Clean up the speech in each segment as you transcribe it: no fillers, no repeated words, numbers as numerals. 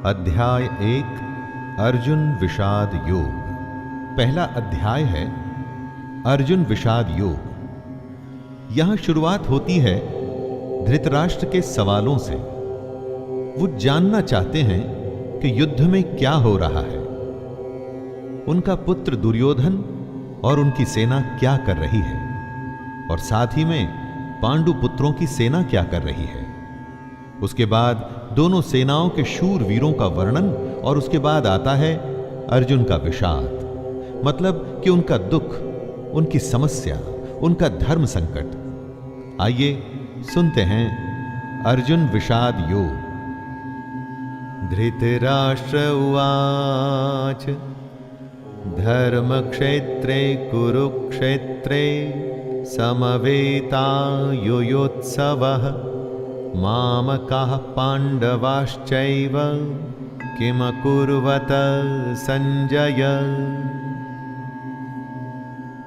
अध्याय 1 अर्जुन विषाद योग। पहला अध्याय है अर्जुन विषाद योग। यहां शुरुआत होती है धृतराष्ट्र के सवालों से। वो जानना चाहते हैं कि युद्ध में क्या हो रहा है, उनका पुत्र दुर्योधन और उनकी सेना क्या कर रही है, और साथ ही में पांडु पुत्रों की सेना क्या कर रही है। उसके बाद दोनों सेनाओं के शूर वीरों का वर्णन, और उसके बाद आता है अर्जुन का विषाद, मतलब कि उनका दुख, उनकी समस्या, उनका धर्म संकट। आइए सुनते हैं अर्जुन विषाद योग। धृतराष्ट्र उवाच धर्मक्षेत्रे कुरुक्षेत्रे समवेतायुयोत्सवः मामकाः पांडवाश्चैव किमकुर्वत संजय।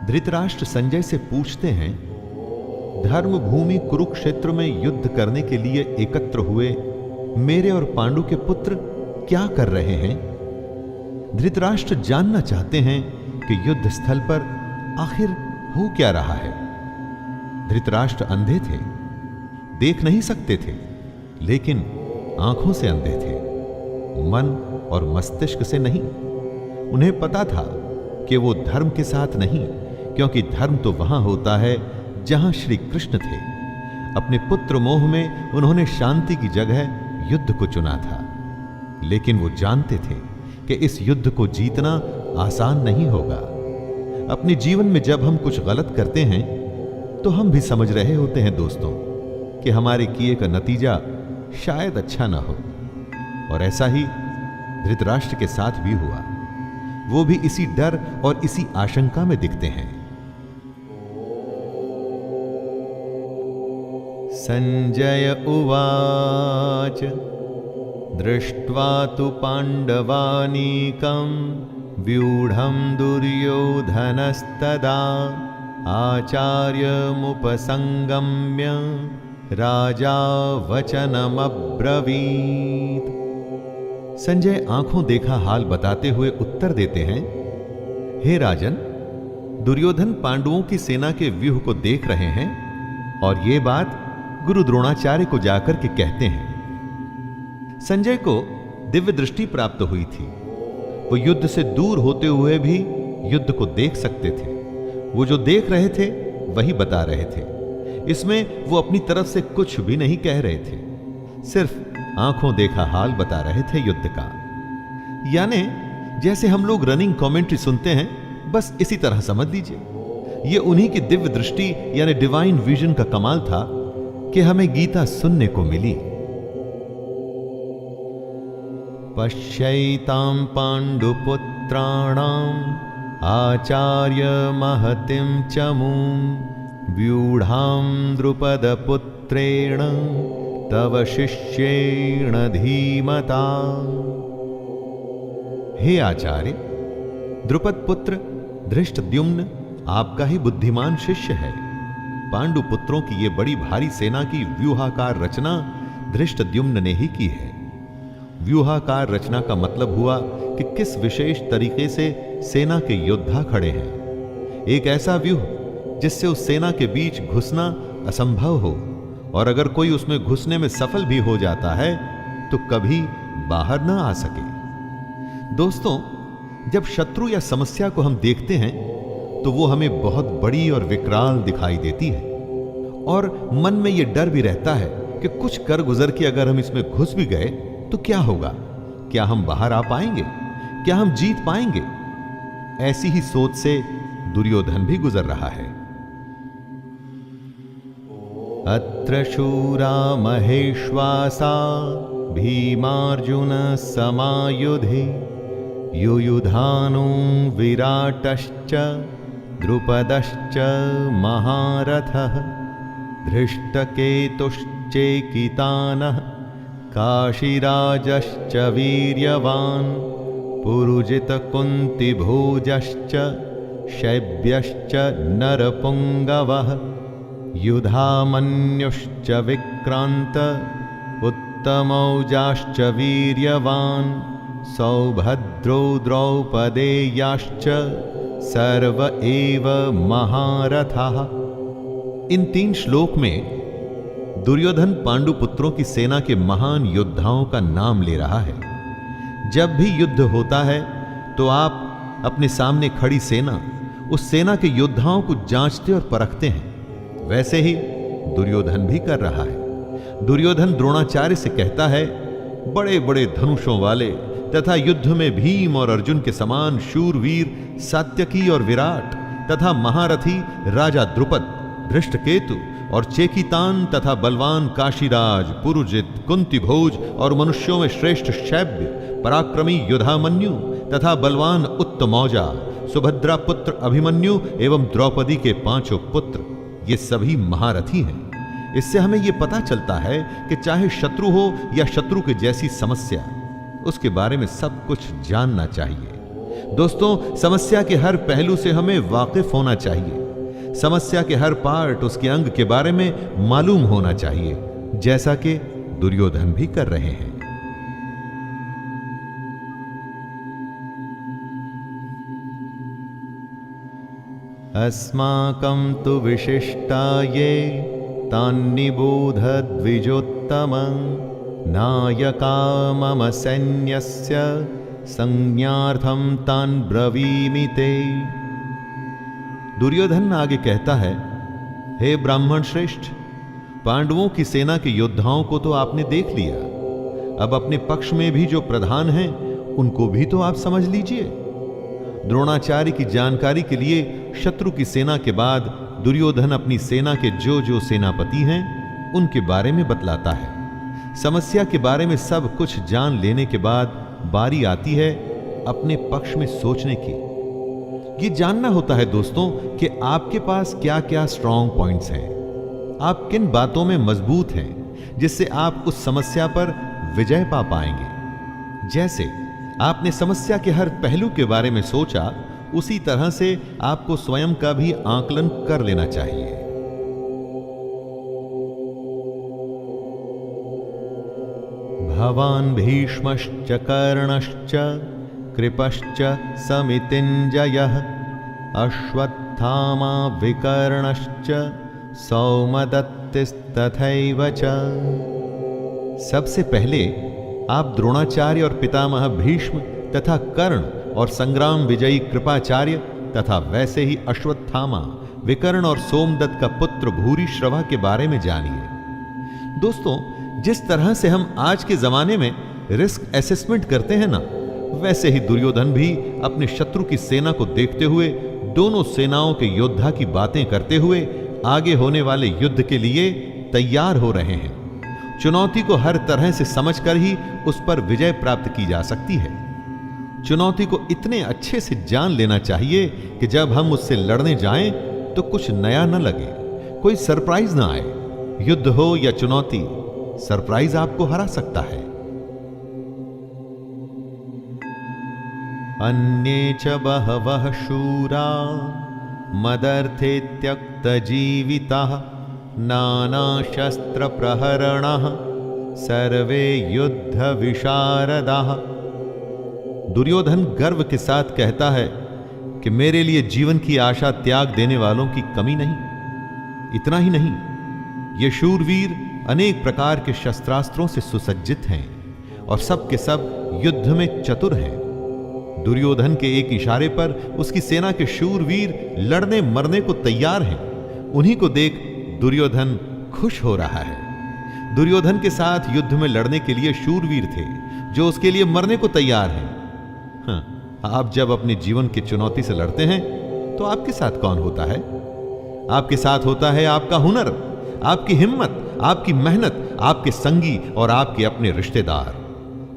धृतराष्ट्र संजय से पूछते हैं, धर्म भूमि कुरुक्षेत्र में युद्ध करने के लिए एकत्र हुए मेरे और पांडु के पुत्र क्या कर रहे हैं। धृतराष्ट्र जानना चाहते हैं कि युद्ध स्थल पर आखिर हो क्या रहा है। धृतराष्ट्र अंधे थे, देख नहीं सकते थे, लेकिन आंखों से अंधे थे, मन और मस्तिष्क से नहीं। उन्हें पता था कि वो धर्म के साथ नहीं, क्योंकि धर्म तो वहां होता है जहां श्री कृष्ण थे। अपने पुत्र मोह में उन्होंने शांति की जगह युद्ध को चुना था, लेकिन वो जानते थे कि इस युद्ध को जीतना आसान नहीं होगा। अपने जीवन में जब हम कुछ गलत करते हैं तो हम भी समझ रहे होते हैं दोस्तों कि हमारे किए का नतीजा शायद अच्छा ना हो, और ऐसा ही धृतराष्ट्र के साथ भी हुआ। वो भी इसी डर और इसी आशंका में दिखते हैं। संजय उवाच दृष्ट्वा तु पांडवानीकं व्यूढ़ं दुर्योधनस्तदा आचार्यमुपसंगम्य राजा वचनमब्रवीत्। संजय आंखों देखा हाल बताते हुए उत्तर देते हैं, हे राजन, दुर्योधन पांडवों की सेना के व्यूह को देख रहे हैं और ये बात गुरु द्रोणाचार्य को जाकर के कहते हैं। संजय को दिव्य दृष्टि प्राप्त हुई थी। वो युद्ध से दूर होते हुए भी युद्ध को देख सकते थे। वो जो देख रहे थे वही बता रहे थे। इसमें वो अपनी तरफ से कुछ भी नहीं कह रहे थे, सिर्फ आंखों देखा हाल बता रहे थे युद्ध का। यानी जैसे हम लोग रनिंग कमेंट्री सुनते हैं, बस इसी तरह समझ लीजिए। ये उन्हीं की दिव्य दृष्टि यानी डिवाइन विजन का कमाल था कि हमें गीता सुनने को मिली। पश्यैतां पांडुपुत्राणाम् आचार्य महतिं चमूं व्यूढ़ां द्रुपदपुत्रेण तव शिष्येण धीमता। हे आचार्य, द्रुपद पुत्र धृष्टद्युम्न आपका ही बुद्धिमान शिष्य है। पांडु पुत्रों की ये बड़ी भारी सेना की व्यूहाकार रचना धृष्टद्युम्न ने ही की है। व्यूहाकार रचना का मतलब हुआ कि किस विशेष तरीके से सेना के योद्धा खड़े हैं। एक ऐसा व्यूह जिससे उस सेना के बीच घुसना असंभव हो, और अगर कोई उसमें घुसने में सफल भी हो जाता है तो कभी बाहर ना आ सके। दोस्तों, जब शत्रु या समस्या को हम देखते हैं तो वो हमें बहुत बड़ी और विकराल दिखाई देती है, और मन में यह डर भी रहता है कि कुछ कर गुजर के अगर हम इसमें घुस भी गए तो क्या होगा, क्या हम बाहर आ पाएंगे, क्या हम जीत पाएंगे। ऐसी ही सोच से दुर्योधन भी गुजर रहा है। अत्र शूरा महेश्वासा भीमार्जुन समायुधि युयुधानो विराटश्च द्रुपदश्च महारथः धृष्टकेतुश्चेकितानः काशीराजश्च वीर्यवान् पुरुजितकुन्तिभोजश्च शैब्यश्च नरपुङ्गवः युधामन्युश्च विक्रान्त उत्तमौजाश्च वीर्यवान् सौभद्रो द्रौपदेयाश्च सर्व एव महारथाः। इन 3 श्लोक में दुर्योधन पांडु पुत्रों की सेना के महान योद्धाओं का नाम ले रहा है। जब भी युद्ध होता है तो आप अपने सामने खड़ी सेना, उस सेना के योद्धाओं को जांचते और परखते हैं। वैसे ही दुर्योधन भी कर रहा है। दुर्योधन द्रोणाचार्य से कहता है, बड़े बड़े धनुषों वाले तथा युद्ध में भीम और अर्जुन के समान शूरवीर सात्यकी और विराट तथा महारथी राजा द्रुपद, धृष्टकेतु और चेकितान तथा बलवान काशीराज, पुरुजित, कुंती भोज और मनुष्यों में श्रेष्ठ शैब्य, पराक्रमी युधामन्यु तथा बलवान उत्तमौजा, सुभद्रा पुत्र अभिमन्यु एवं द्रौपदी के 5 पुत्र, ये सभी महारथी हैं। इससे हमें यह पता चलता है कि चाहे शत्रु हो या शत्रु के जैसी समस्या, उसके बारे में सब कुछ जानना चाहिए। दोस्तों, समस्या के हर पहलू से हमें वाकिफ होना चाहिए। समस्या के हर पार्ट, उसके अंग के बारे में मालूम होना चाहिए, जैसा कि दुर्योधन भी कर रहे हैं। अस्माकं तु विशिष्टा ये तान्निबोध द्विजोत्तमं नायका मम सैन्यस्य संज्ञार्थं तान् ब्रवीमि ते। दुर्योधन आगे कहता है, हे ब्राह्मण श्रेष्ठ, पांडवों की सेना के योद्धाओं को तो आपने देख लिया, अब अपने पक्ष में भी जो प्रधान हैं उनको भी तो आप समझ लीजिए। द्रोणाचार्य की जानकारी के लिए शत्रु की सेना के बाद दुर्योधन अपनी सेना के जो जो सेनापति हैं उनके बारे में बतलाता है। समस्या के बारे में सब कुछ जान लेने के बाद बारी आती है अपने पक्ष में सोचने की। ये जानना होता है दोस्तों कि आपके पास क्या क्या स्ट्रॉन्ग पॉइंट्स हैं, आप किन बातों में मजबूत हैं, जिससे आप उस समस्या पर विजय पा पाएंगे। जैसे आपने समस्या के हर पहलू के बारे में सोचा, उसी तरह से आपको स्वयं का भी आकलन कर लेना चाहिए। भवान भीष्मश्च कर्णश्च कृपश्च समितिञ्जयः अश्वत्थामा विकर्णश्च सौमदत्तिस्तथैव च। सबसे पहले आप द्रोणाचार्य और पितामह भीष्म तथा कर्ण और संग्राम विजयी कृपाचार्य तथा वैसे ही अश्वत्थामा, विकर्ण और सोमदत्त का पुत्र भूरिश्रवा के बारे में जानिए। दोस्तों, जिस तरह से हम आज के जमाने में रिस्क असेसमेंट करते हैं ना, वैसे ही दुर्योधन भी अपने शत्रु की सेना को देखते हुए, दोनों सेनाओं के योद्धा की बातें करते हुए आगे होने वाले युद्ध के लिए तैयार हो रहे हैं। चुनौती को हर तरह से समझकर ही उस पर विजय प्राप्त की जा सकती है। चुनौती को इतने अच्छे से जान लेना चाहिए कि जब हम उससे लड़ने जाएं तो कुछ नया न लगे, कोई सरप्राइज ना आए। युद्ध हो या चुनौती, सरप्राइज आपको हरा सकता है। अन्ये च बहवः शूरा मदर्थे त्यक्तजीविताः नानाशस्त्र प्रहरणाः सर्वे युद्ध विशारदाः। दुर्योधन गर्व के साथ कहता है कि मेरे लिए जीवन की आशा त्याग देने वालों की कमी नहीं। इतना ही नहीं, ये शूरवीर अनेक प्रकार के शस्त्रास्त्रों से सुसज्जित हैं और सब के सब युद्ध में चतुर हैं। दुर्योधन के एक इशारे पर उसकी सेना के शूरवीर लड़ने मरने को तैयार हैं। उन्हीं को देख दुर्योधन खुश हो रहा है। दुर्योधन के साथ युद्ध में लड़ने के लिए शूरवीर थे जो उसके लिए मरने को तैयार हैं। आप जब अपने जीवन की चुनौती से लड़ते हैं तो आपके साथ कौन होता है? आपके साथ होता है आपका हुनर, आपकी हिम्मत, आपकी मेहनत, आपके संगी और आपके अपने रिश्तेदार।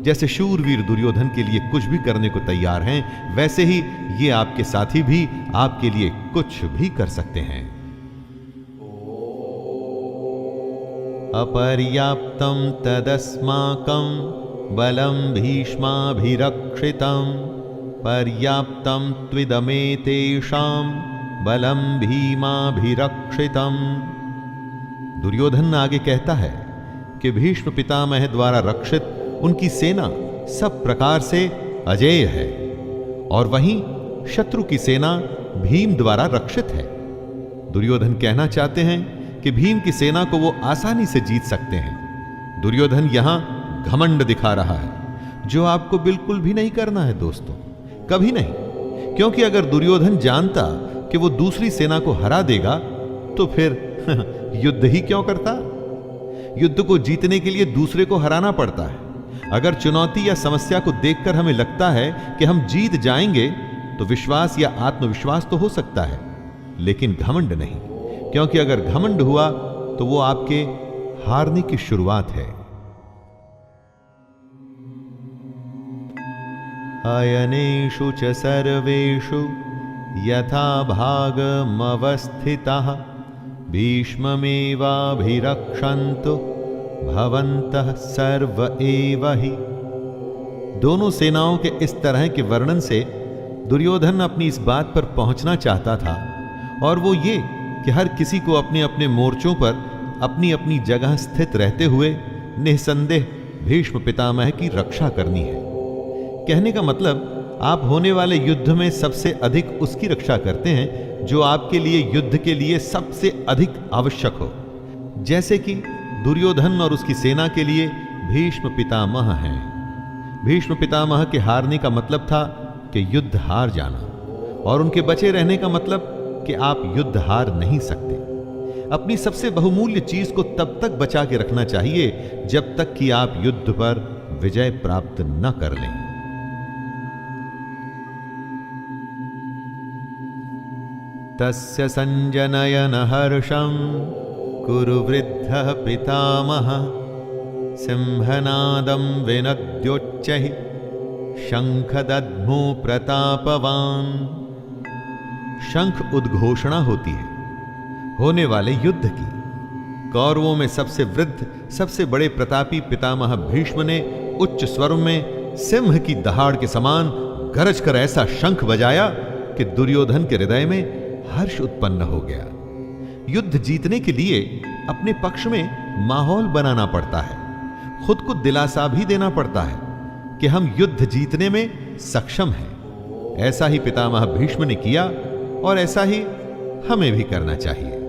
जैसे शूरवीर दुर्योधन के लिए कुछ भी करने को तैयार हैं, वैसे ही ये आपके साथी भी आपके लिए कुछ भी कर सकते हैं। अपर्याप्तं तदस्माकं बलं भीष्माभिरक्षितं पर्याप्तं त्विदमेतेषां बलं भीमाभिरक्षितं। दुर्योधन आगे कहता है कि भीष्म पितामह द्वारा रक्षित उनकी सेना सब प्रकार से अजेय है और वहीं शत्रु की सेना भीम द्वारा रक्षित है। दुर्योधन कहना चाहते हैं कि भीम की सेना को वो आसानी से जीत सकते हैं। दुर्योधन यहां घमंड दिखा रहा है, जो आपको बिल्कुल भी नहीं करना है दोस्तों, कभी नहीं। क्योंकि अगर दुर्योधन जानता कि वो दूसरी सेना को हरा देगा तो फिर युद्ध ही क्यों करता। युद्ध को जीतने के लिए दूसरे को हराना पड़ता है। अगर चुनौती या समस्या को देखकर हमें लगता है कि हम जीत जाएंगे तो विश्वास या आत्मविश्वास तो हो सकता है, लेकिन घमंड नहीं। क्योंकि अगर घमंड हुआ तो वो आपके हारने की शुरुआत है। अयनेषु च सर्वेषु यथा भागमवस्थिताः भीष्ममेवाभिरक्षन्तु भवन्तः सर्व एव हि। दोनों सेनाओं के इस तरह के वर्णन से दुर्योधन अपनी इस बात पर पहुंचना चाहता था, और वो ये कि हर किसी को अपने अपने मोर्चों पर अपनी अपनी जगह स्थित रहते हुए निसंदेह भीष्म पितामह की रक्षा करनी है। कहने का मतलब, आप होने वाले युद्ध में सबसे अधिक उसकी रक्षा करते हैं जो आपके लिए युद्ध के लिए सबसे अधिक आवश्यक हो। जैसे कि दुर्योधन और उसकी सेना के लिए भीष्म पितामह हैं। भीष्म पितामह के हारने का मतलब था कि युद्ध हार जाना, और उनके बचे रहने का मतलब कि आप युद्ध हार नहीं सकते। अपनी सबसे बहुमूल्य चीज को तब तक बचा के रखना चाहिए जब तक कि आप युद्ध पर विजय प्राप्त न कर लें। तस्य संजनयन हर्षं कुरु वृद्धः पितामह सिंहनादं विनद्योच्चैः शंखदध्मो प्रतापवान। शंख उद्घोषणा होती है होने वाले युद्ध की। कौरवों में सबसे वृद्ध, सबसे बड़े प्रतापी पितामह भीष्म ने उच्च स्वर में सिंह की दहाड़ के समान गरज कर ऐसा शंख बजाया कि दुर्योधन के हृदय में हर्ष उत्पन्न हो गया। युद्ध जीतने के लिए अपने पक्ष में माहौल बनाना पड़ता है, खुद को दिलासा भी देना पड़ता है कि हम युद्ध जीतने में सक्षम हैं। ऐसा ही पितामह भीष्म ने किया और ऐसा ही हमें भी करना चाहिए।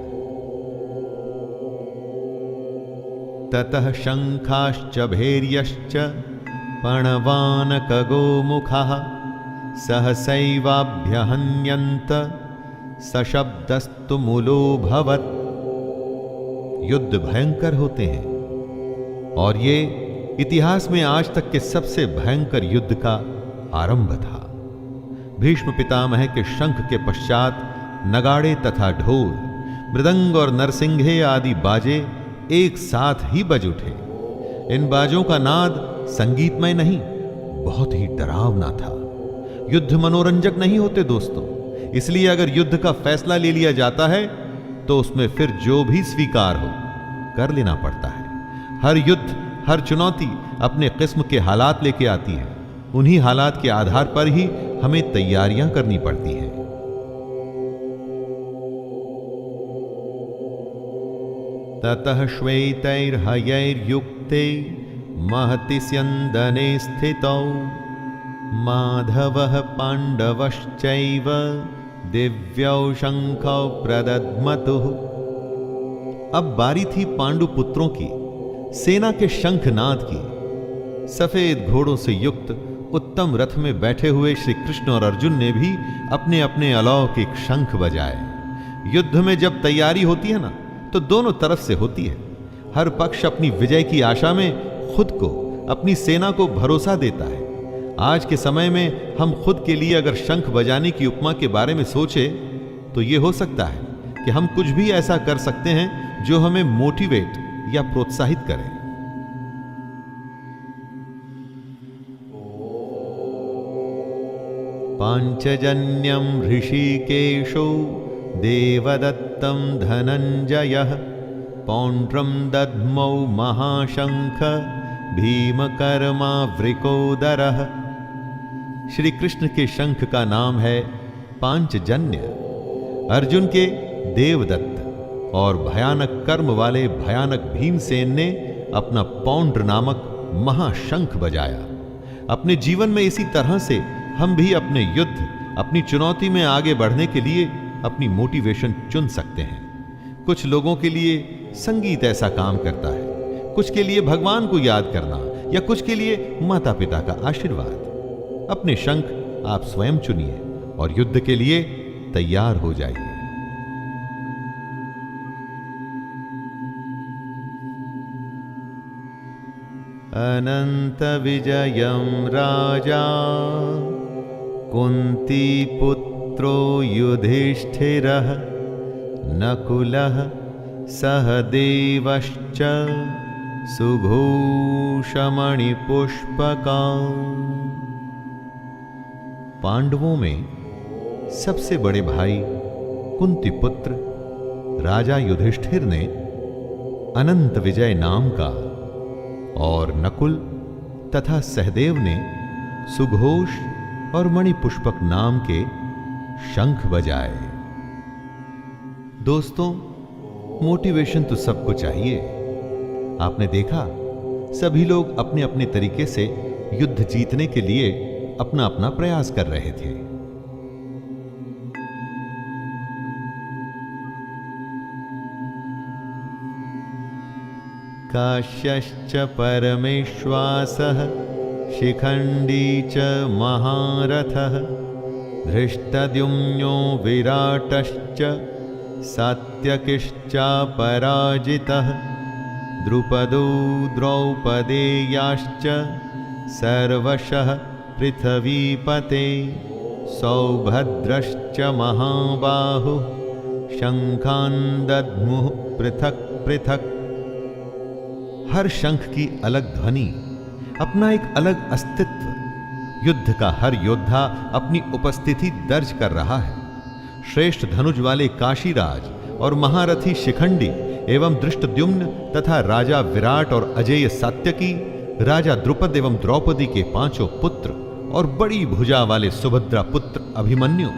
ततः शंखाश्च भैर्यश्च पणवानकगोमुखाः सहसैवाभ्यहन्यन्त सशब्दस्तु मूलोऽभवत्। युद्ध भयंकर होते हैं और ये इतिहास में आज तक के सबसे भयंकर युद्ध का आरंभ था। भीष्म पितामह के शंख के पश्चात नगाड़े तथा ढोल, मृदंग और नरसिंघे आदि बाजे एक साथ ही बज उठे। इन बाजों का नाद संगीतमय नहीं, बहुत ही डरावना था। युद्ध मनोरंजक नहीं होते दोस्तों, इसलिए अगर युद्ध का फैसला ले लिया जाता है तो उसमें फिर जो भी स्वीकार हो कर लेना पड़ता है। हर युद्ध, हर चुनौती अपने किस्म के हालात लेके आती है। उन्हीं हालात के आधार पर ही हमें तैयारियां करनी पड़ती हैं। ततः श्वेतैर्हयैर्युक्ते महति स्यन्दने स्थितौ माधवः पाण्डवश्चैव दिव्यौ शंखौ प्रदद्मतुः। अब बारी थी पांडु पुत्रों की, सेना के शंखनाद की। सफेद घोड़ों से युक्त उत्तम रथ में बैठे हुए श्री कृष्ण और अर्जुन ने भी अपने अपने अलौकिक शंख बजाए। युद्ध में जब तैयारी होती है ना, तो दोनों तरफ से होती है। हर पक्ष अपनी विजय की आशा में खुद को, अपनी सेना को भरोसा देता है। आज के समय में हम खुद के लिए अगर शंख बजाने की उपमा के बारे में सोचे तो यह हो सकता है कि हम कुछ भी ऐसा कर सकते हैं जो हमें मोटिवेट या प्रोत्साहित करे। पांचजन्यम ऋषिकेशो देवदत्तं धनंजयः पौंड्रं दद्मौ महाशंख भीमकर्मावृकोदरः। श्री कृष्ण के शंख का नाम है पांचजन्य। अर्जुन के देवदत्त और भयानक कर्म वाले भयानक भीमसेन ने अपना पौंड्र नामक महाशंख बजाया। अपने जीवन में इसी तरह से हम भी अपने युद्ध, अपनी चुनौती में आगे बढ़ने के लिए अपनी मोटिवेशन चुन सकते हैं। कुछ लोगों के लिए संगीत ऐसा काम करता है, कुछ के लिए भगवान को याद करना, या कुछ के लिए माता पिता का आशीर्वाद। अपने शंख आप स्वयं चुनिए और युद्ध के लिए तैयार हो जाइए। अनंत विजयं राजा कुंती पुत्रो युधिष्ठिरः नकुलः सहदेवश्च सुघोषमणिपुष्पका। पांडवों में सबसे बड़े भाई कुंती पुत्र राजा युधिष्ठिर ने अनंत विजय नाम का और नकुल तथा सहदेव ने सुघोष और मणिपुष्पक नाम के शंख बजाए। दोस्तों, मोटिवेशन तो सबको चाहिए। आपने देखा, सभी लोग अपने अपने तरीके से युद्ध जीतने के लिए अपना अपना प्रयास कर रहे थे। काश्यश्च परमेश्वासः शिखण्डी च महारथः धृष्टद्युम्नो विराटश्च सात्यकिश्चापराजितः द्रुपदो द्रौपदेयाश्च सर्वशः पृथ्वीपते सौभद्रश्च महाबाहुः शंखान् दद्मुः पृथक् पृथक्। हर शंख की अलग ध्वनि, अपना एक अलग अस्तित्व। युद्ध का हर योद्धा अपनी उपस्थिति दर्ज कर रहा है। श्रेष्ठ धनुष वाले काशीराज और महारथी शिखंडी एवं धृष्टद्युम्न तथा राजा विराट और अजेय सात्यकी, राजा द्रुपद एवं द्रौपदी के 5 पुत्र और बड़ी भुजा वाले सुभद्रा पुत्र अभिमन्यु।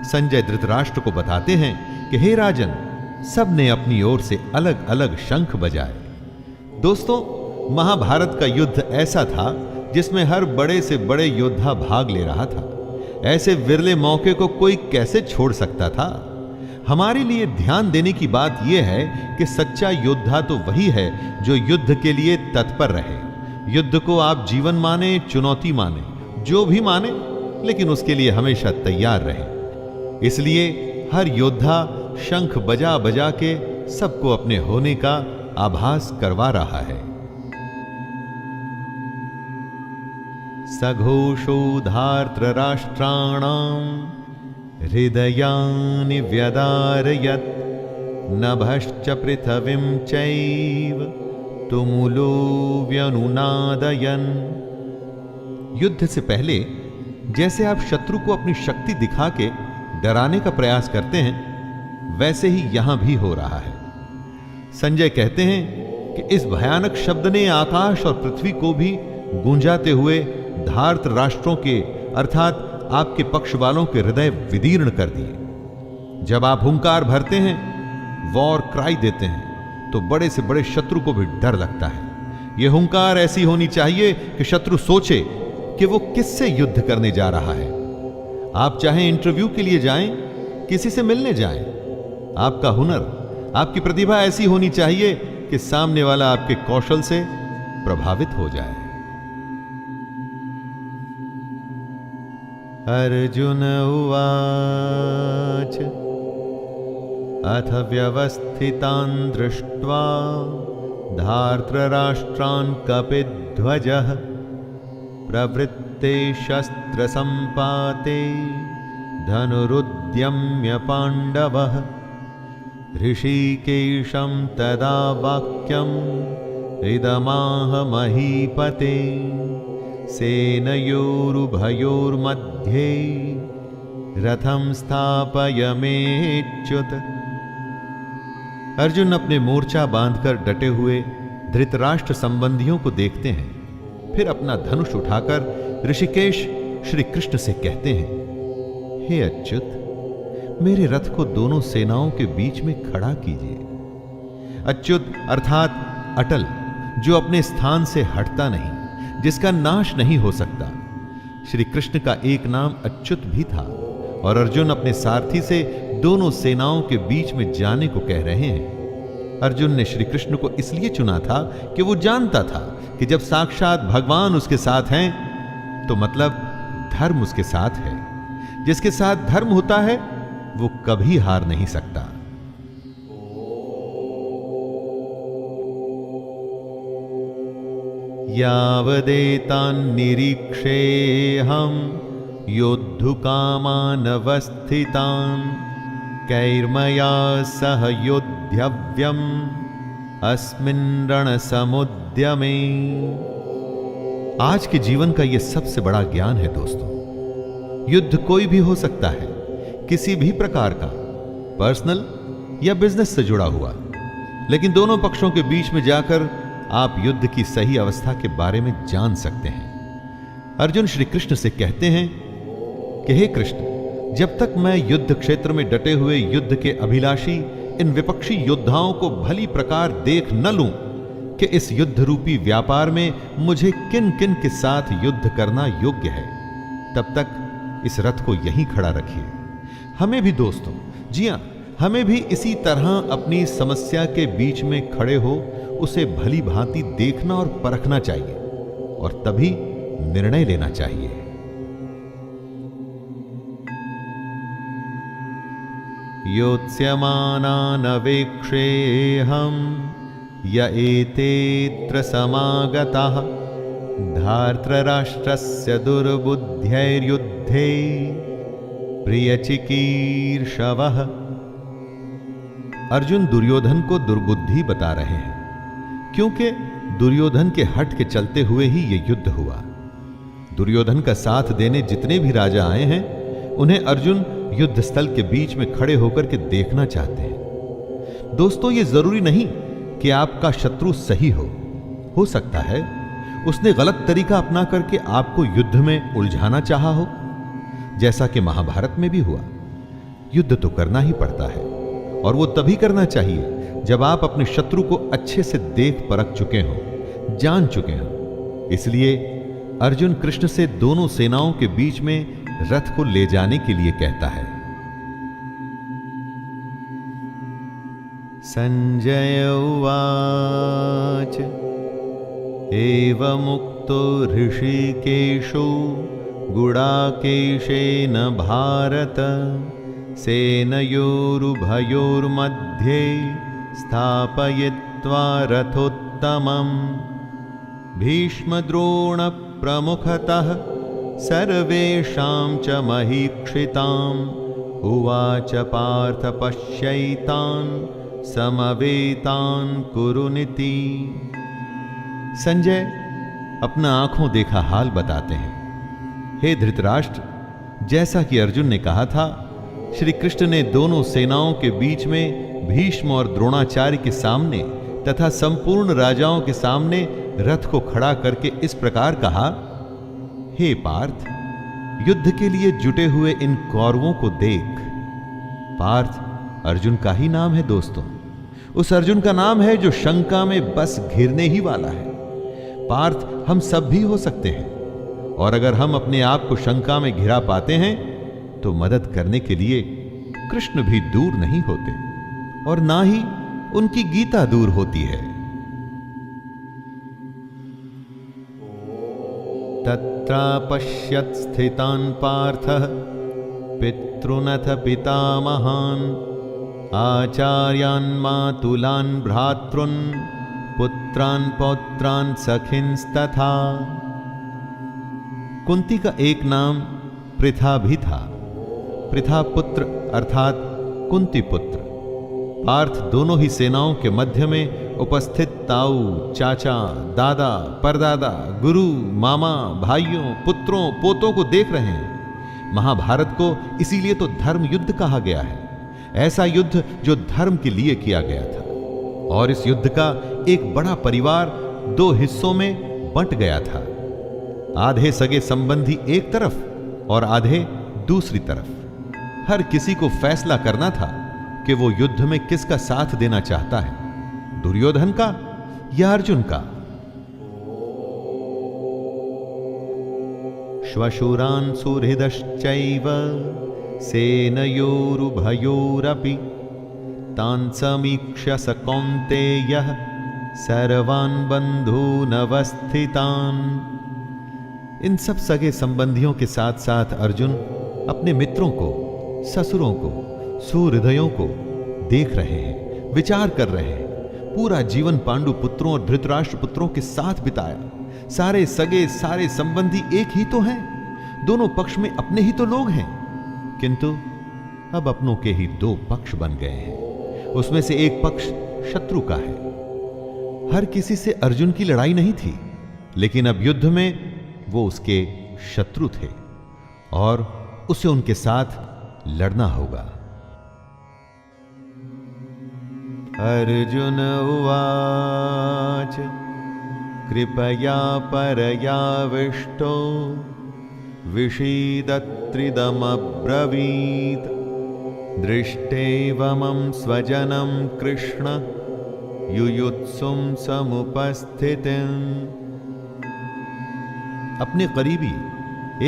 संजय धृतराष्ट्र को बताते हैं कि हे राजन, सब ने अपनी ओर से अलग अलग शंख बजाए। दोस्तों, महाभारत का युद्ध ऐसा था जिसमें हर बड़े से बड़े योद्धा भाग ले रहा था। ऐसे विरले मौके को कोई कैसे छोड़ सकता था। हमारे लिए ध्यान देने की बात यह है कि सच्चा योद्धा तो वही है जो युद्ध के लिए तत्पर रहे। युद्ध को आप जीवन माने, चुनौती माने, जो भी माने, लेकिन उसके लिए हमेशा तैयार रहे। इसलिए हर योद्धा शंख बजा बजा के सबको अपने होने का आभास करवा रहा है। सघोषोधार्तराष्ट्राणां हृदयानि व्यदारयत् नभश्च पृथिवीं चैव तुमुलो व्यनुनादयन्। युद्ध से पहले जैसे आप शत्रु को अपनी शक्ति दिखा के डराने का प्रयास करते हैं, वैसे ही यहां भी हो रहा है। संजय कहते हैं कि इस भयानक शब्द ने आकाश और पृथ्वी को भी गूंजाते हुए धार्त राष्ट्रों के अर्थात आपके पक्ष वालों के हृदय विदीर्ण कर दिए। जब आप हुंकार भरते हैं, वॉर क्राई देते हैं, तो बड़े से बड़े शत्रु को भी डर लगता है। यह हुंकार ऐसी होनी चाहिए कि शत्रु सोचे कि वो किससे युद्ध करने जा रहा है। आप चाहे इंटरव्यू के लिए जाएं, किसी से मिलने जाएं, आपका हुनर, आपकी प्रतिभा ऐसी होनी चाहिए कि सामने वाला आपके कौशल से प्रभावित हो जाए। अर्जुन उवाच अथ व्यवस्थितान् दृष्ट्वा धार्तराष्ट्रान् कपिध्वजः प्रवृत्ते शस्त्रसम्पाते धनुरुद्यम्य पाण्डवः ऋषिकेशं तदा वाक्यम् इदमाह महीपते सेनयोरुभयोर्मध्ये रथं स्थापयमेच्युत। अर्जुन अपने मोर्चा बांधकर डटे हुए धृतराष्ट्र संबंधियों को देखते हैं, फिर अपना धनुष उठाकर ऋषिकेश श्री कृष्ण से कहते हैं, हे अच्युत, मेरे रथ को दोनों सेनाओं के बीच में खड़ा कीजिए। अच्युत अर्थात अटल, जो अपने स्थान से हटता नहीं, जिसका नाश नहीं हो सकता। श्री कृष्ण का एक नाम अच्युत भी था और अर्जुन अपने सारथी से दोनों सेनाओं के बीच में जाने को कह रहे हैं। अर्जुन ने श्री कृष्ण को इसलिए चुना था कि वो जानता था कि जब साक्षात भगवान उसके साथ हैं तो मतलब धर्म उसके साथ है। जिसके साथ धर्म होता है वो कभी हार नहीं सकता। यावदेतान् निरीक्षेऽहं योद्धुकामानवस्थितान् कैर्मया सह योद्धव्यम् अस्मिन् रणसमुद्यमे। आज के जीवन का यह सबसे बड़ा ज्ञान है दोस्तों। युद्ध कोई भी हो सकता है, किसी भी प्रकार का, पर्सनल या बिजनेस से जुड़ा हुआ, लेकिन दोनों पक्षों के बीच में जाकर आप युद्ध की सही अवस्था के बारे में जान सकते हैं। अर्जुन श्री कृष्ण से कहते हैं कि हे कृष्ण, जब तक मैं युद्ध क्षेत्र में डटे हुए युद्ध के अभिलाषी इन विपक्षी योद्धाओं को भली प्रकार देख न लूं कि इस युद्ध रूपी व्यापार में मुझे किन किन के साथ युद्ध करना योग्य है, तब तक इस रथ को यहीं खड़ा रखिए। हमें भी दोस्तों, जी हां, हमें भी इसी तरह अपनी समस्या के बीच में खड़े हो उसे भली भांति देखना और परखना चाहिए और तभी निर्णय लेना चाहिए। योत्स्यमानानवेक्षेऽहं य एतेऽत्र समागताः धार्तराष्ट्रस्य दुर्बुद्ध्यैर्युद्धे प्रियचिकीर्षवः। अर्जुन दुर्योधन को दुर्बुद्धि बता रहे हैं क्योंकि दुर्योधन के हट के चलते हुए ही यह युद्ध हुआ। दुर्योधन का साथ देने जितने भी राजा आए हैं उन्हें अर्जुन युद्ध स्थल के बीच में खड़े होकर के देखना चाहते हैं। दोस्तों, यह जरूरी नहीं कि आपका शत्रु सही हो सकता है उसने गलत तरीका अपना करके आपको युद्ध में उलझाना चाहा हो, जैसा कि महाभारत में भी हुआ। युद्ध तो करना ही पड़ता है और वो तभी करना चाहिए जब आप अपने शत्रु को अच्छे से देख परख चुके हो, जान चुके हो। इसलिए अर्जुन कृष्ण से दोनों सेनाओं के बीच में रथ को ले जाने के लिए कहता है। संजय उवाच एवमुक्तो ऋषिकेशो गुडाकेशेन भारत सेनयोरुभयोर्मध्ये स्थापयित्वा रथोत्तमम् भीष्मद्रोणप्रमुखतः सर्वेषां च महीक्षिताम् उवाच पार्थ पश्यैतान् समवेतान् कुरुनिति। संजय अपना आंखों देखा हाल बताते हैं। हे धृतराष्ट्र, जैसा कि अर्जुन ने कहा था, श्री कृष्ण ने दोनों सेनाओं के बीच में भीष्म और द्रोणाचार्य के सामने तथा संपूर्ण राजाओं के सामने रथ को खड़ा करके इस प्रकार कहा, हे पार्थ, युद्ध के लिए जुटे हुए इन कौरवों को देख। पार्थ अर्जुन का ही नाम है दोस्तों। उस अर्जुन का नाम है जो शंका में बस घिरने ही वाला है। पार्थ हम सब भी हो सकते हैं और अगर हम अपने आप को शंका में घिरा पाते हैं तो मदद करने के लिए कृष्ण भी दूर नहीं होते और ना ही उनकी गीता दूर होती है। तत्रापश्यत् स्थितान् पार्थः पितॄनथ पितामहान् आचार्यान् मातुलान् भ्रातॄन् पुत्रान् पौत्रान् सखिंस्तथा। कुंती का एक नाम पृथा भी था। पृथा पुत्र अर्थात कुंती पुत्र। पार्थ दोनों ही सेनाओं के मध्य में उपस्थित ताऊ, चाचा, दादा, परदादा, गुरु, मामा, भाइयों, पुत्रों, पोतों को देख रहे हैं। महाभारत को इसीलिए तो धर्म युद्ध कहा गया है, ऐसा युद्ध जो धर्म के लिए किया गया था। और इस युद्ध का एक बड़ा परिवार दो हिस्सों में बंट गया था। आधे सगे संबंधी एक तरफ और आधे दूसरी तरफ। हर किसी को फैसला करना था कि वो युद्ध में किसका साथ देना चाहता है, दुर्योधन का या अर्जुन का। श्वशुरान् सुहृदश्चैव सेनयोरुभयोरपि तान् समीक्ष्य स कौन्तेयः सर्वान् बन्धूनवस्थितान्। इन सब सगे संबंधियों के साथ साथ अर्जुन अपने मित्रों को, ससुरों को, सुहृदयों को देख रहे हैं, विचार कर रहे हैं। पूरा जीवन पांडु पुत्रों और धृतराष्ट्र पुत्रों के साथ बिताया। सारे सगे, सारे संबंधी एक ही तो हैं, दोनों पक्ष में अपने ही तो लोग हैं, किंतु अब अपनों के ही दो पक्ष बन गए हैं। उसमें से एक पक्ष शत्रु का है। हर किसी से अर्जुन की लड़ाई नहीं थी, लेकिन अब युद्ध में वो उसके शत्रु थे और उसे उनके साथ लड़ना होगा। अर्जुन उवाच कृपया परयाविष्टो विषीदत्रिदमब्रवीत् दृष्टेवमं स्वजनं कृष्ण युयुत्सुं समुपस्थितिम्। अपने करीबी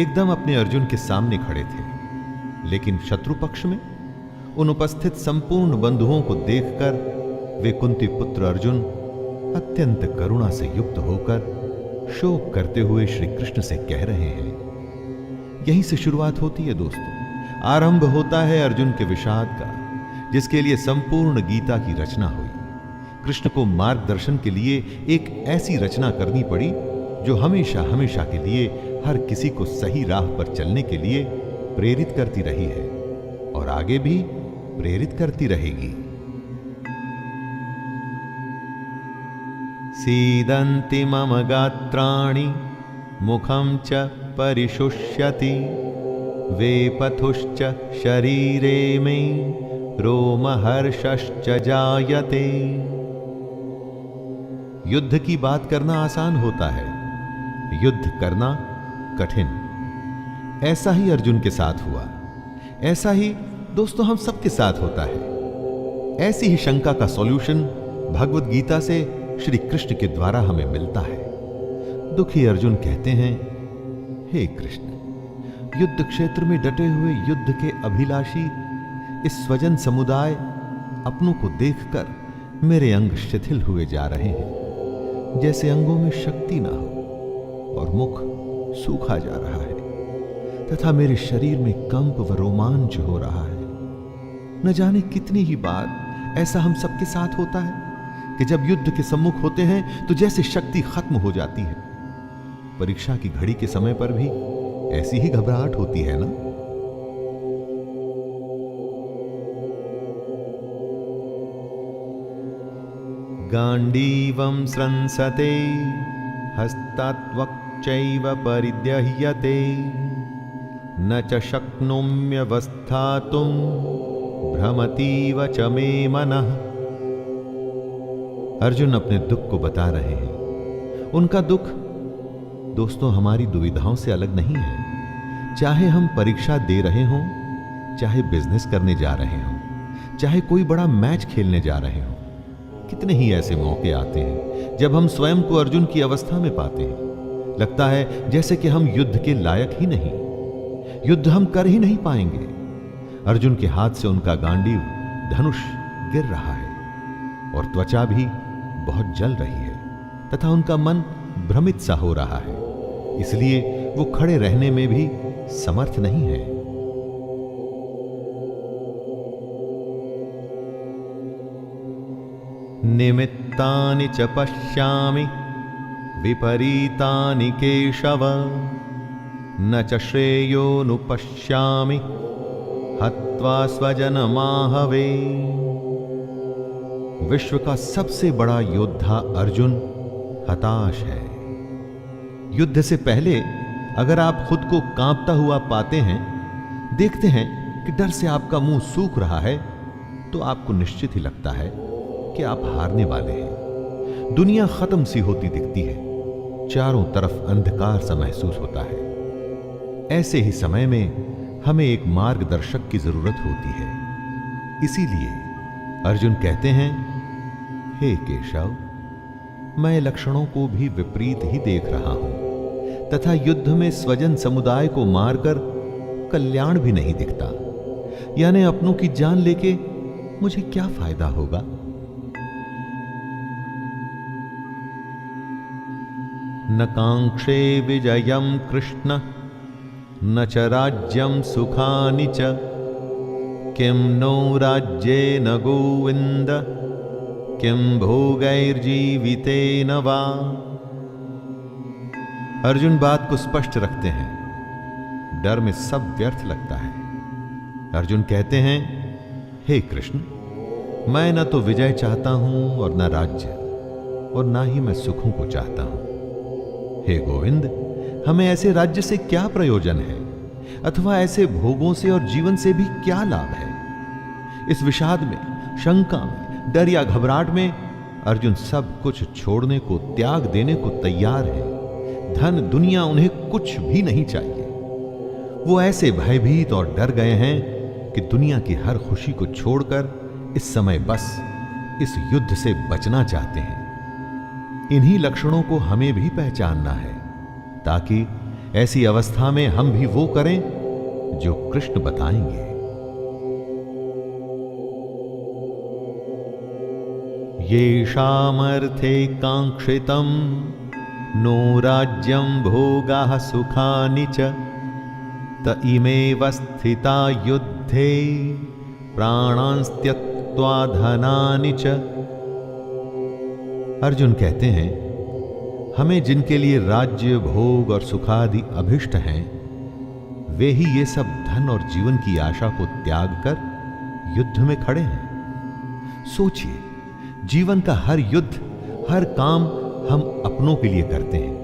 एकदम अपने अर्जुन के सामने खड़े थे, लेकिन शत्रु पक्ष में उन उपस्थित संपूर्ण बंधुओं को देखकर वे कुंती पुत्र अर्जुन अत्यंत करुणा से युक्त होकर शोक करते हुए श्री कृष्ण से कह रहे हैं। यहीं से शुरुआत होती है दोस्तों, आरंभ होता है अर्जुन के विषाद का, जिसके लिए संपूर्ण गीता की रचना हुई। कृष्ण को मार्गदर्शन के लिए एक ऐसी रचना करनी पड़ी जो हमेशा हमेशा के लिए हर किसी को सही राह पर चलने के लिए प्रेरित करती रही है और आगे भी प्रेरित करती रहेगी। सीदन्ति मम गात्राणि मुखं च परिशुष्यति वेपथुश्च शरीरे मे रोमहर्षश्च जायते। युद्ध की बात करना आसान होता है, युद्ध करना कठिन। ऐसा ही अर्जुन के साथ हुआ, ऐसा ही दोस्तों हम सबके साथ होता है। ऐसी ही शंका का सॉल्यूशन भगवत गीता से श्री कृष्ण के द्वारा हमें मिलता है। दुखी अर्जुन कहते हैं, हे कृष्ण, युद्ध क्षेत्र में डटे हुए युद्ध के अभिलाषी इस स्वजन समुदाय अपनों को देखकर मेरे अंग शिथिल हुए जा रहे हैं, जैसे अंगों में शक्ति ना हो और मुख सूखा जा रहा है तथा मेरे शरीर में कंप व रोमांच हो रहा है। न जाने कितनी ही बार ऐसा हम सबके साथ होता है कि जब युद्ध के सम्मुख होते हैं तो जैसे शक्ति खत्म हो जाती है। परीक्षा की घड़ी के समय पर भी ऐसी ही घबराहट होती है ना। गांडीवं स्रंसते हस्तात्वक्चैव परिद्यह्यते न च शक्नोम्यवस्थातुं भ्रमतीव च मे मनः। अर्जुन अपने दुख को बता रहे हैं। उनका दुख दोस्तों हमारी दुविधाओं से अलग नहीं है। चाहे हम परीक्षा दे रहे हों, चाहे बिजनेस करने जा रहे हों, चाहे कोई बड़ा मैच खेलने जा रहे हों, कितने ही ऐसे मौके आते हैं जब हम स्वयं को अर्जुन की अवस्था में पाते हैं। लगता है जैसे कि हम युद्ध के लायक ही नहीं, युद्ध हम कर ही नहीं पाएंगे। अर्जुन के हाथ से उनका गांडीव धनुष गिर रहा है और त्वचा भी बहुत जल रही है तथा उनका मन भ्रमित सा हो रहा है, इसलिए वो खड़े रहने में भी समर्थ नहीं है। निमित्तानि च पश्यामि विपरीतानि केशव न च श्रेयोनुपश्यामि हत्वा स्वजनमाहवे। विश्व का सबसे बड़ा योद्धा अर्जुन हताश है। युद्ध से पहले अगर आप खुद को कांपता हुआ पाते हैं, देखते हैं कि डर से आपका मुंह सूख रहा है, तो आपको निश्चित ही लगता है कि आप हारने वाले हैं। दुनिया खत्म सी होती दिखती है, चारों तरफ अंधकार सा महसूस होता है। ऐसे ही समय में हमें एक मार्गदर्शक की जरूरत होती है। इसीलिए अर्जुन कहते हैं, हे केशव, मैं लक्षणों को भी विपरीत ही देख रहा हूं तथा युद्ध में स्वजन समुदाय को मारकर कल्याण भी नहीं दिखता। यानी अपनों की जान लेके मुझे क्या फायदा होगा? न कांक्षे विजयम कृष्ण न च राज्यम सुखानि च किम नो राज्येन गोविंद किम भोगैर्जीवितेन वा। अर्जुन बात को स्पष्ट रखते हैं। डर में सब व्यर्थ लगता है। अर्जुन कहते हैं, हे कृष्ण, मैं न तो विजय चाहता हूं और न राज्य, और ना ही मैं सुखों को चाहता हूं। हे गोविंद, हमें ऐसे राज्य से क्या प्रयोजन है, अथवा ऐसे भोगों से और जीवन से भी क्या लाभ है? इस विषाद में, शंका में, डर या घबराहट में अर्जुन सब कुछ छोड़ने को, त्याग देने को तैयार है। धन दुनिया उन्हें कुछ भी नहीं चाहिए। वो ऐसे भयभीत और डर गए हैं कि दुनिया की हर खुशी को छोड़कर इस समय बस इस युद्ध से बचना चाहते हैं। इन्हीं लक्षणों को हमें भी पहचानना है, ताकि ऐसी अवस्था में हम भी वो करें जो कृष्ण बताएंगे। येषामर्थे कांक्षितम् नो राज्यं भोगाः सुखानि च त इमेव स्थिता युद्धे प्राणांस त्यक्त्वा धनानि च। अर्जुन कहते हैं, हमें जिनके लिए राज्य, भोग और सुखादि अभिष्ट हैं, वे ही ये सब धन और जीवन की आशा को त्याग कर युद्ध में खड़े हैं। सोचिए, जीवन का हर युद्ध, हर काम हम अपनों के लिए करते हैं।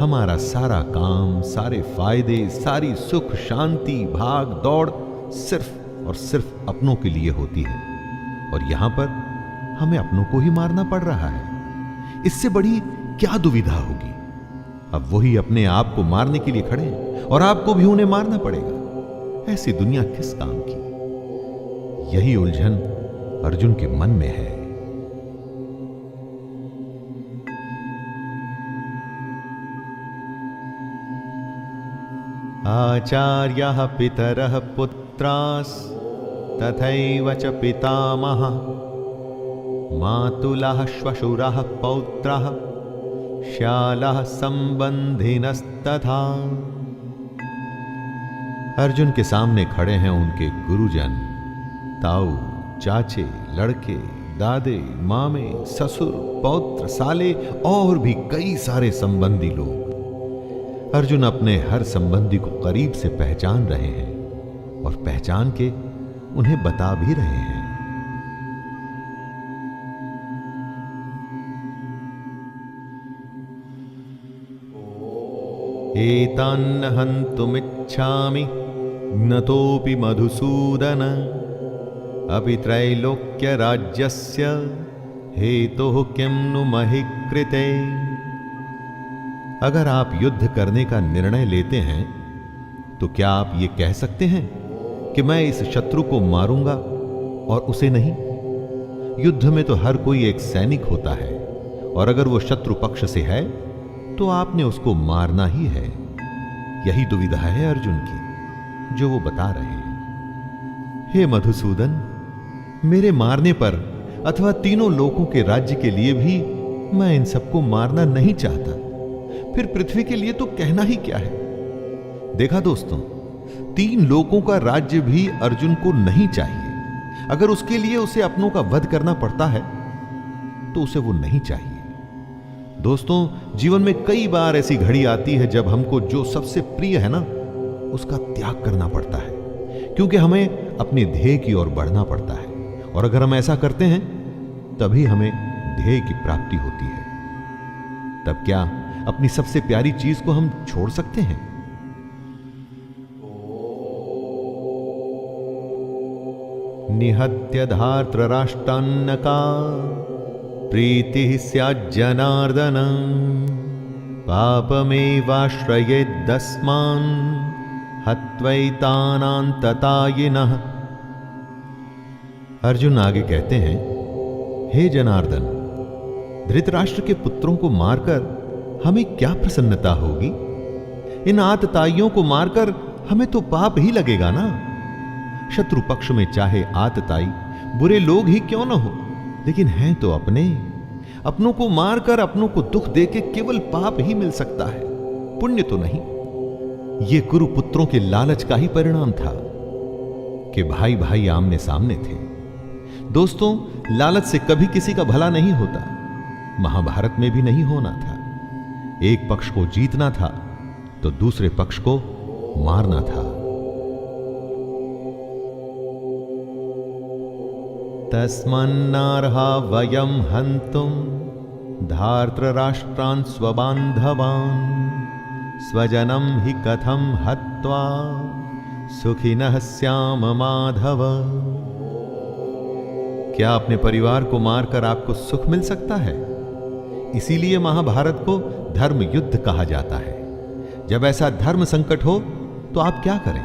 हमारा सारा काम, सारे फायदे, सारी सुख शांति, भाग दौड़ सिर्फ और सिर्फ अपनों के लिए होती है, और यहां पर हमें अपनों को ही मारना पड़ रहा है। इससे बड़ी क्या दुविधा होगी? अब वही अपने आप को मारने के लिए खड़े हैं और आपको भी उन्हें मारना पड़ेगा। ऐसी दुनिया किस काम की? यही उलझन अर्जुन के मन में है। आचार्यः पितरः पुत्रास् तथैव च पितामहः मातुलः श्वशुरः पौत्रः श्यालः संबंधिनस्तथा। अर्जुन के सामने खड़े हैं उनके गुरुजन, ताऊ, चाचे, लड़के, दादे, मामे, ससुर, पौत्र, साले और भी कई सारे संबंधी लोग। अर्जुन अपने हर संबंधी को करीब से पहचान रहे हैं और पहचान के उन्हें बता भी रहे हैं। एतान्न हन्तुमिच्छामि ज्ञतोऽपि मधुसूदन अपि त्रैलोक्य राज्यस्य हेतुः किं नु महि कृते। अगर आप युद्ध करने का निर्णय लेते हैं तो क्या आप ये कह सकते हैं कि मैं इस शत्रु को मारूंगा और उसे नहीं? युद्ध में तो हर कोई एक सैनिक होता है, और अगर वो शत्रु पक्ष से है तो आपने उसको मारना ही है। यही दुविधा है अर्जुन की, जो वो बता रहे हैं। हे मधुसूदन, मेरे मारने पर अथवा तीनों लोकों के राज्य के लिए भी मैं इन सबको मारना नहीं चाहता। फिर पृथ्वी के लिए तो कहना ही क्या है? देखा दोस्तों, 3 लोकों का राज्य भी अर्जुन को नहीं चाहिए। अगर उसके लिए उसे अपनों का वध करना पड़ता है तो उसे वो नहीं चाहिए। दोस्तों, जीवन में कई बार ऐसी घड़ी आती है जब हमको जो सबसे प्रिय है ना, उसका त्याग करना पड़ता है, क्योंकि हमें अपने ध्येय की ओर बढ़ना पड़ता है। और अगर हम ऐसा करते हैं तभी हमें ध्येय की प्राप्ति होती है। तब क्या अपनी सबसे प्यारी चीज को हम छोड़ सकते हैं? निहत्य धार्तराष्ट्रान्नका प्रीतिः स्याज्जनार्दन पापमेवाश्रयेद्दस्मान् हत्वैतानान्ततायिनः। अर्जुन आगे कहते हैं, हे जनार्दन, धृतराष्ट्र के पुत्रों को मारकर हमें क्या प्रसन्नता होगी? इन आतताइयों को मारकर हमें तो पाप ही लगेगा ना। शत्रु पक्ष में चाहे आतताई बुरे लोग ही क्यों न हो, लेकिन हैं तो अपने। अपनों को मारकर अपनों को दुख देके केवल पाप ही मिल सकता है, पुण्य तो नहीं। ये कुरुपुत्रों के लालच का ही परिणाम था कि भाई भाई आमने सामने थे। दोस्तों, लालच से कभी किसी का भला नहीं होता। महाभारत में भी नहीं होना था। एक पक्ष को जीतना था तो दूसरे पक्ष को मारना था। तस्मान्नार्हा वयं हन्तुं धार्तराष्ट्रान् स्वबान्धवान् स्वजनं हि कथं हत्वा सुखिनः स्याम माधव। क्या अपने परिवार को मारकर आपको सुख मिल सकता है? इसीलिए महाभारत को धर्म युद्ध कहा जाता है। जब ऐसा धर्म संकट हो तो आप क्या करें?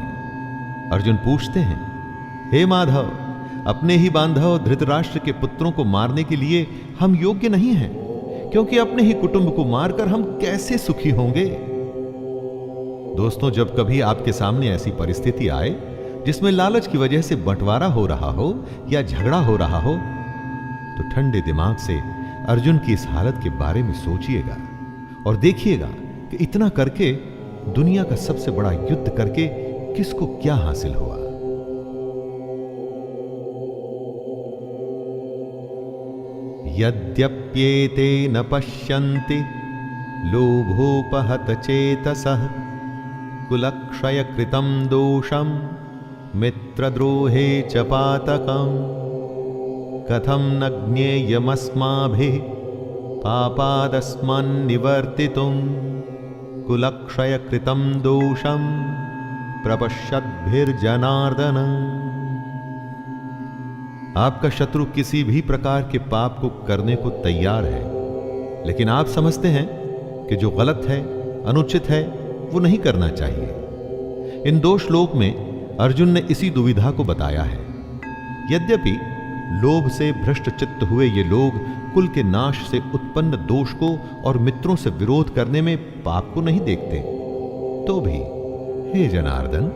अर्जुन पूछते हैं, हे माधव, अपने ही बांधव धृतराष्ट्र के पुत्रों को मारने के लिए हम योग्य नहीं हैं, क्योंकि अपने ही कुटुंब को मारकर हम कैसे सुखी होंगे। दोस्तों, जब कभी आपके सामने ऐसी परिस्थिति आए जिसमें लालच की वजह से बंटवारा हो रहा हो या झगड़ा हो रहा हो, तो ठंडे दिमाग से अर्जुन की इस हालत के बारे में सोचिएगा और देखिएगा कि इतना करके दुनिया का सबसे बड़ा युद्ध करके किसको क्या हासिल हुआ। यद्यप्येते न पश्यन्ति लोभोपहत चेतसः कुलक्षय कृतं दोषं मित्रद्रोहे च पातकं कथं न ज्ञेयमस्माभिः पापादस्मान्निवर्तितुं कुलक्षय कृतं दोषं प्रपश्यद्भिर्जनार्दन। आपका शत्रु किसी भी प्रकार के पाप को करने को तैयार है, लेकिन आप समझते हैं कि जो गलत है, अनुचित है, वो नहीं करना चाहिए। इन दो श्लोक में अर्जुन ने इसी दुविधा को बताया है। यद्यपि लोभ से भ्रष्ट चित्त हुए ये लोग कुल के नाश से उत्पन्न दोष को और मित्रों से विरोध करने में पाप को नहीं देखते, तो भी हे जनार्दन,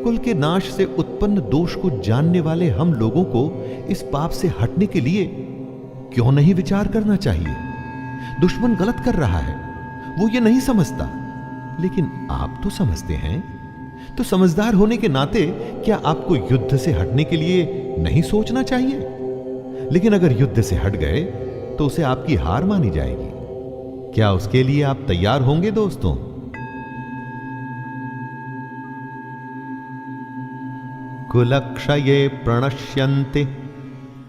कुल के नाश से उत्पन्न दोष को जानने वाले हम लोगों को इस पाप से हटने के लिए क्यों नहीं विचार करना चाहिए? दुश्मन गलत कर रहा है, वो ये नहीं समझता, लेकिन आप तो समझते हैं। तो समझदार होने के नाते क्या आपको युद्ध से हटने के लिए नहीं सोचना चाहिए? लेकिन अगर युद्ध से हट गए तो उसे आपकी हार मानी जाएगी। क्या उसके लिए आप तैयार होंगे दोस्तों? कुलक्षये प्रणश्यन्ति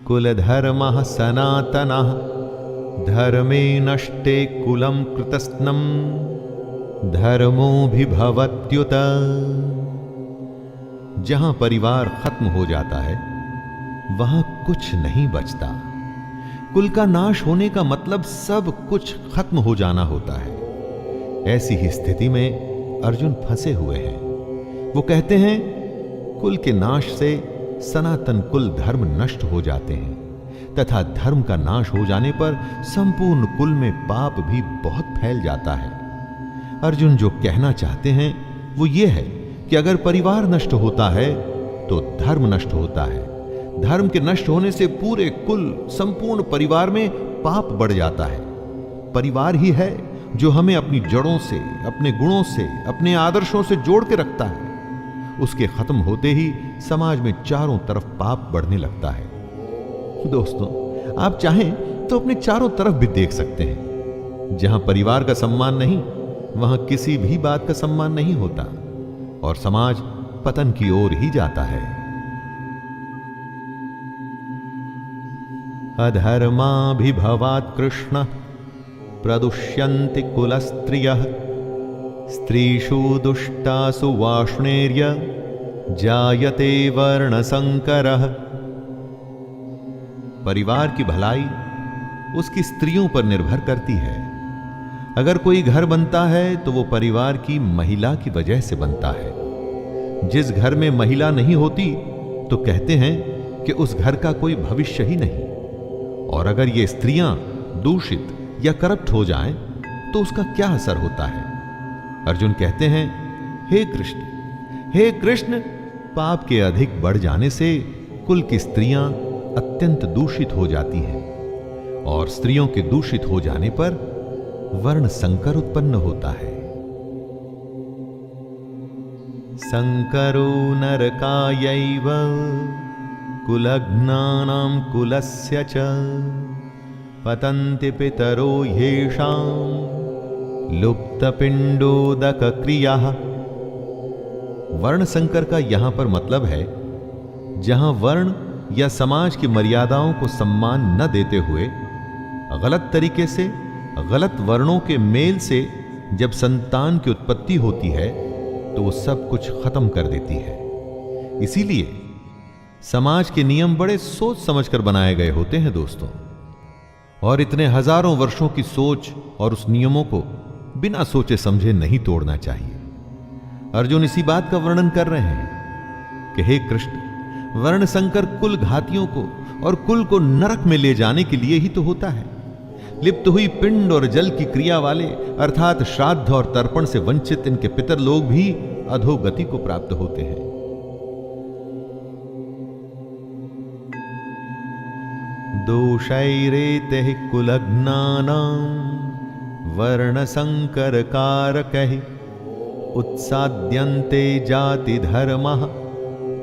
कुलधर्मः सनातनः धर्मे नष्टे कुलं कृतस्नं धर्मोऽभिभवत्युत। जहां परिवार खत्म हो जाता है वहां कुछ नहीं बचता। कुल का नाश होने का मतलब सब कुछ खत्म हो जाना होता है। ऐसी ही स्थिति में अर्जुन फंसे हुए हैं। वो कहते हैं, कुल के नाश से सनातन कुल धर्म नष्ट हो जाते हैं तथा धर्म का नाश हो जाने पर संपूर्ण कुल में पाप भी बहुत फैल जाता है। अर्जुन जो कहना चाहते हैं वो ये है कि अगर परिवार नष्ट होता है तो धर्म नष्ट होता है। धर्म के नष्ट होने से पूरे कुल, संपूर्ण परिवार में पाप बढ़ जाता है। परिवार ही है जो हमें अपनी जड़ों से, अपने गुणों से, अपने आदर्शों से जोड़ के रखता है। उसके खत्म होते ही समाज में चारों तरफ पाप बढ़ने लगता है। दोस्तों, आप चाहें तो अपने चारों तरफ भी देख सकते हैं। जहां परिवार का सम्मान नहीं, वहां किसी भी बात का सम्मान नहीं होता और समाज पतन की ओर ही जाता है। अधर्माभिभवात् कृष्ण प्रदुष्यन्ति कुलस्त्रियः स्त्रीषु दुष्टासु वाष्णेर्य जायते वर्णसंकरः। परिवार की भलाई उसकी स्त्रियों पर निर्भर करती है। अगर कोई घर बनता है तो वो परिवार की महिला की वजह से बनता है। जिस घर में महिला नहीं होती तो कहते हैं कि उस घर का कोई भविष्य ही नहीं। और अगर ये स्त्रियां दूषित या करप्ट हो जाएं तो उसका क्या असर होता है? अर्जुन कहते हैं, हे कृष्ण, पाप के अधिक बढ़ जाने से कुल की स्त्रियां अत्यंत दूषित हो जाती हैं और स्त्रियों के दूषित हो जाने पर वर्ण संकर उत्पन्न होता है। संकरो नरकायैव कुलघ्नानां कुलस्य च पतन्ति पितरो ह्येषां लुप्तपिंडोदक क्रियाः। वर्ण संकर का यहां पर मतलब है जहां वर्ण या समाज की मर्यादाओं को सम्मान न देते हुए गलत तरीके से गलत वर्णों के मेल से जब संतान की उत्पत्ति होती है तो वो सब कुछ खत्म कर देती है। इसीलिए समाज के नियम बड़े सोच समझकर बनाए गए होते हैं दोस्तों, और इतने हजारों वर्षों की सोच और उस नियमों को बिना सोचे समझे नहीं तोड़ना चाहिए। अर्जुन इसी बात का वर्णन कर रहे हैं कि हे कृष्ण, वर्ण संकर कुल घातियों को और कुल को नरक में ले जाने के लिए ही तो होता है। लिप्त हुई पिंड और जल की क्रिया वाले अर्थात श्राद्ध और तर्पण से वंचित इनके पितर लोग भी अधोगति को प्राप्त होते हैं। दोषैरेते कुलघ्नानां वर्ण संकर कारकैः उत्साद्यन्ते जाति धर्मः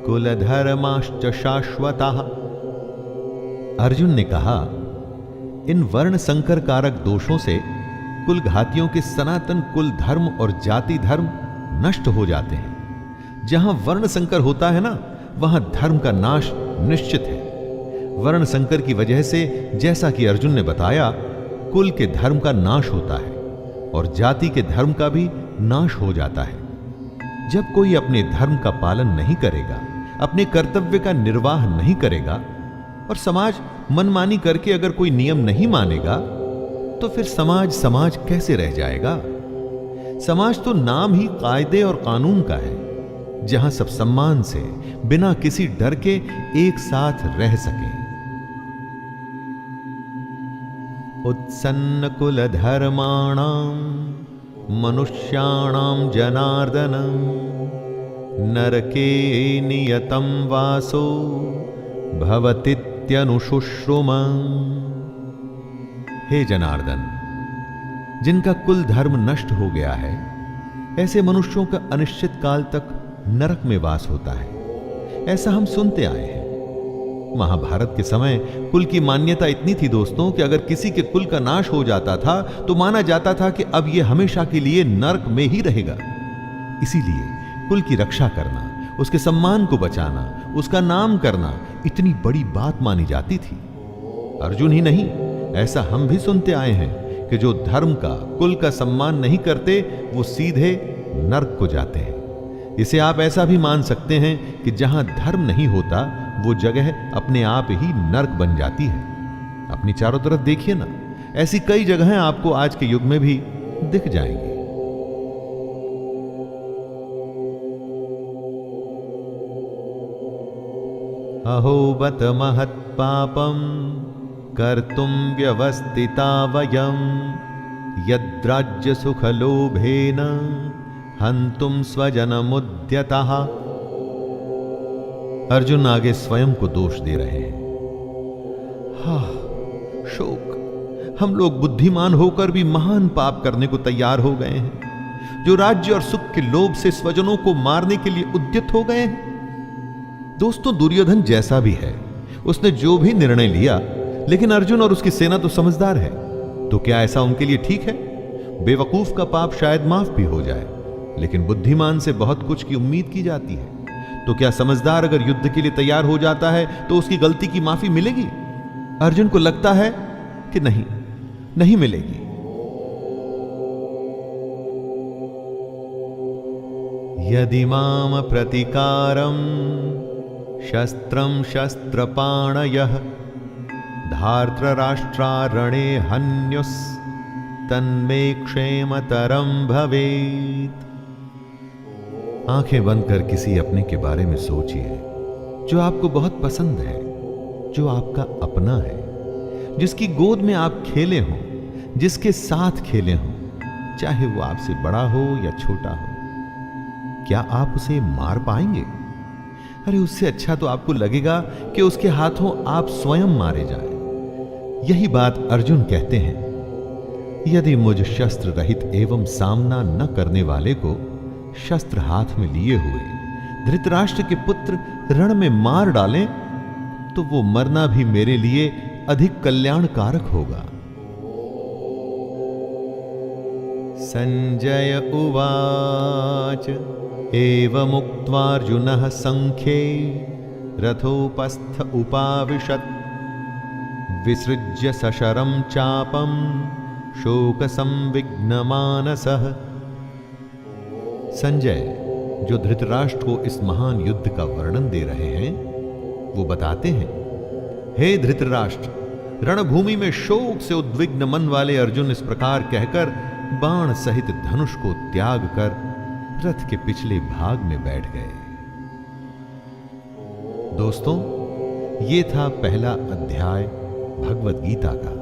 कुल धर्माश्च शाश्वतः। अर्जुन ने कहा, इन वर्ण संकर कारक दोषों से कुल घातियों के सनातन कुल धर्म और जाति धर्म नष्ट हो जाते हैं। जहां वर्ण संकर होता है ना, वहां धर्म का नाश निश्चित है। वर्ण संकर की वजह से, जैसा कि अर्जुन ने बताया, कुल के धर्म का नाश होता है और जाति के धर्म का भी नाश हो जाता है। जब कोई अपने धर्म का पालन नहीं करेगा, अपने कर्तव्य का निर्वाह नहीं करेगा और समाज मनमानी करके अगर कोई नियम नहीं मानेगा, तो फिर समाज कैसे रह जाएगा? समाज तो नाम ही कायदे और कानून का है, जहां सब सम्मान से बिना किसी डर के एक साथ रह सके। उत्सन्न कुल धर्माणां मनुष्याणां जनार्दनम् नरके नियतं वासो भवतीत्यनुशुश्रुमम्। हे जनार्दन, जिनका कुल धर्म नष्ट हो गया है, ऐसे मनुष्यों का अनिश्चित काल तक नरक में वास होता है। ऐसा हम सुनते आए हैं। महाभारत के समय कुल की मान्यता इतनी थी दोस्तों कि अगर किसी के कुल का नाश हो जाता था तो माना जाता था कि अब यह हमेशा के लिए नरक में ही रहेगा। इसीलिए कुल की रक्षा करना, उसके सम्मान को बचाना, उसका नाम करना इतनी बड़ी बात मानी जाती थी। अर्जुन ही नहीं, ऐसा हम भी सुनते आए हैं कि जो धर्म का, कुल का सम्मान नहीं करते, वो सीधे नरक को जाते हैं। इसे आप ऐसा भी मान सकते हैं कि जहां धर्म नहीं होता, वो जगह अपने आप ही नरक बन जाती है। अपनी चारों तरफ देखिए ना, ऐसी कई जगहें आपको आज के युग में भी दिख जाएंगी। अहो बत महत् पापम कर्तुम व्यवस्थिता वयम यद्राज्य सुख लोभेन हन्तुम स्वजनमुद्यतः। अर्जुन आगे स्वयं को दोष दे रहे हैं। शोक, हम लोग बुद्धिमान होकर भी महान पाप करने को तैयार हो गए हैं, जो राज्य और सुख के लोभ से स्वजनों को मारने के लिए उद्यत हो गए हैं। दोस्तों, दुर्योधन जैसा भी है, उसने जो भी निर्णय लिया, लेकिन अर्जुन और उसकी सेना तो समझदार है। तो क्या ऐसा उनके लिए ठीक है? बेवकूफ का पाप शायद माफ भी हो जाए, लेकिन बुद्धिमान से बहुत कुछ की उम्मीद की जाती है। तो क्या समझदार अगर युद्ध के लिए तैयार हो जाता है तो उसकी गलती की माफी मिलेगी? अर्जुन को लगता है कि नहीं मिलेगी। यदि माम प्रतिकारम शस्त्रम शस्त्रपाणयः धार्तराष्ट्रारणे हन्युस् तन्मे क्षेमतरम भवेत्। आंखें बंद कर किसी अपने के बारे में सोचिए जो आपको बहुत पसंद है, जो आपका अपना है, जिसकी गोद में आप खेले हों, जिसके साथ खेले हों, चाहे वो आपसे बड़ा हो या छोटा हो। क्या आप उसे मार पाएंगे? अरे उससे अच्छा तो आपको लगेगा कि उसके हाथों आप स्वयं मारे जाएं। यही बात अर्जुन कहते हैं। यदि मुझ शस्त्र रहित एवं सामना न करने वाले को शस्त्र हाथ में लिए हुए धृतराष्ट्र के पुत्र रण में मार डालें, तो वो मरना भी मेरे लिए अधिक कल्याणकारक होगा। संजय उवाच एवमुक्त्वार्जुनः संख्ये रथोपस्थ उपाविशत् विसृज्य सशरं चापं शोक संविघ्नमानसः। संजय, जो धृतराष्ट्र को इस महान युद्ध का वर्णन दे रहे हैं, वो बताते हैं, हे धृतराष्ट्र, रणभूमि में शोक से उद्विग्न मन वाले अर्जुन इस प्रकार कहकर बाण सहित धनुष को त्याग कर रथ के पिछले भाग में बैठ गए। दोस्तों, ये था पहला अध्याय भगवत गीता का,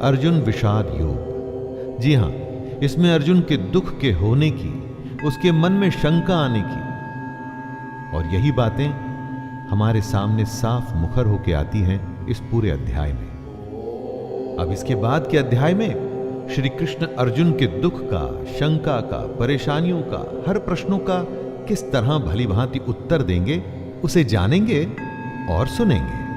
अर्जुन विषाद योग। जी हां, इसमें अर्जुन के दुख के होने की, उसके मन में शंका आने की, और यही बातें हमारे सामने साफ मुखर होकर आती हैं इस पूरे अध्याय में। अब इसके बाद के अध्याय में श्री कृष्ण अर्जुन के दुख का, शंका का, परेशानियों का, हर प्रश्नों का किस तरह भली भांति उत्तर देंगे, उसे जानेंगे और सुनेंगे।